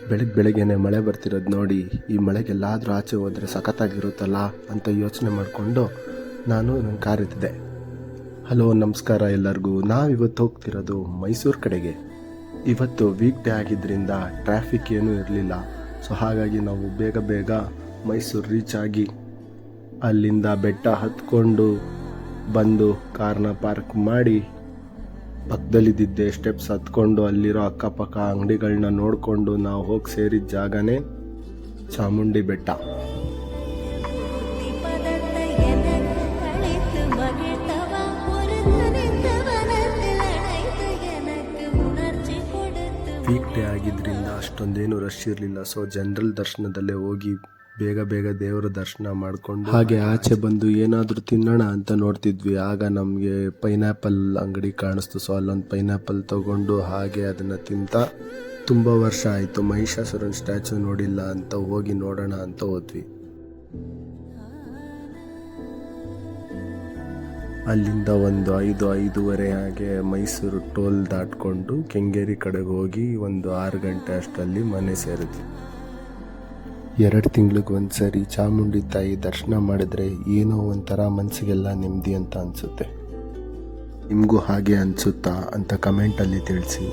ಬೆಳಗ್ಗೆನೆ ಮಳೆ ಬರ್ತಿರೋದು ನೋಡಿ ಈ ಮಳೆಗೆಲ್ಲಾದರೂ ಆಚೆ ಹೋದರೆ ಸಖತ್ತಾಗಿರುತ್ತಲ್ಲ ಅಂತ ಯೋಚನೆ ಮಾಡಿಕೊಂಡು ನಾನು ನನ್ನ ಕಾರ್ ಎತ್ತಿದೆ. ಹಲೋ ನಮಸ್ಕಾರ ಎಲ್ಲರಿಗೂ. ನಾವಿವತ್ತು ಹೋಗ್ತಿರೋದು ಮೈಸೂರು ಕಡೆಗೆ. ಇವತ್ತು ವೀಕ್ ಡೇ ಆಗಿದ್ದರಿಂದ ಟ್ರಾಫಿಕ್ ಏನೂ ಇರಲಿಲ್ಲ. ಸೊ ಹಾಗಾಗಿ ನಾವು ಬೇಗ ಮೈಸೂರು ರೀಚ್ ಆಗಿ ಅಲ್ಲಿಂದ ಬೆಟ್ಟ ಹತ್ಕೊಂಡು ಬಂದು ಕಾರ್ನ ಪಾರ್ಕ್ ಮಾಡಿ ಪಕ್ಕದಲ್ಲಿದ್ದಿದ್ದೆ ಸ್ಟೆಪ್ಸ್ ಹತ್ಕೊಂಡು ಅಲ್ಲಿರೋ ಅಕ್ಕಪಕ್ಕ ಅಂಗಡಿಗಳನ್ನ ನೋಡಿಕೊಂಡು ನಾವು ಹೋಗಿ ಸೇರಿದ ಜಾಗನೇ ಚಾಮುಂಡಿ ಬೆಟ್ಟ. ವೀಕ್ ಡೇ ಆಗಿದ್ದರಿಂದ ಅಷ್ಟೊಂದೇನು ರಶ್ ಇರಲಿಲ್ಲ. ಸೊ ಜನರಲ್ ದರ್ಶನದಲ್ಲೇ ಹೋಗಿ ಬೇಗ ದೇವರ ದರ್ಶನ ಮಾಡಿಕೊಂಡು ಹಾಗೆ ಆಚೆ ಬಂದು ಏನಾದರೂ ತಿನ್ನೋಣ ಅಂತ ನೋಡ್ತಿದ್ವಿ. ಆಗ ನಮಗೆ ಪೈನಾಪಲ್ ಅಂಗಡಿ ಕಾಣಿಸ್ತು. ಸೊ ಅಲ್ಲೊಂದು ಪೈನಾಪಲ್ ತೊಗೊಂಡು ಹಾಗೆ ಅದನ್ನು ತಿಂತ ತುಂಬ ವರ್ಷ ಆಯಿತು ಮಹಿಷಾಸುರನ ಸ್ಟ್ಯಾಚು ನೋಡಿಲ್ಲ ಅಂತ ಹೋಗಿ ನೋಡೋಣ ಅಂತ ಹೋದ್ವಿ. ಅಲ್ಲಿಂದ ಒಂದು 5-5:30 ಹಾಗೆ ಮೈಸೂರು ಟೋಲ್ ದಾಟ್ಕೊಂಡು ಕೆಂಗೇರಿ ಕಡೆಗೆ ಹೋಗಿ ಒಂದು 6 ಗಂಟೆ ಅಷ್ಟರಲ್ಲಿ ಮನೆ ಸೇರಿದ್ವಿ. 2 ತಿಂಗಳಿಗೆ ಒಂದ್ಸರಿ ಚಾಮುಂಡಿ ತಾಯಿ ದರ್ಶನ ಮಾಡಿದ್ರೆ ಏನೋ ಒಂಥರ ಮನಸ್ಸಿಗೆಲ್ಲ ನೆಮ್ಮದಿ ಅಂತ ಅನಿಸುತ್ತೆ. ನಿಮಗೂ ಹಾಗೆ ಅನಿಸುತ್ತಾ ಅಂತ ಕಮೆಂಟಲ್ಲಿ ತಿಳಿಸಿ.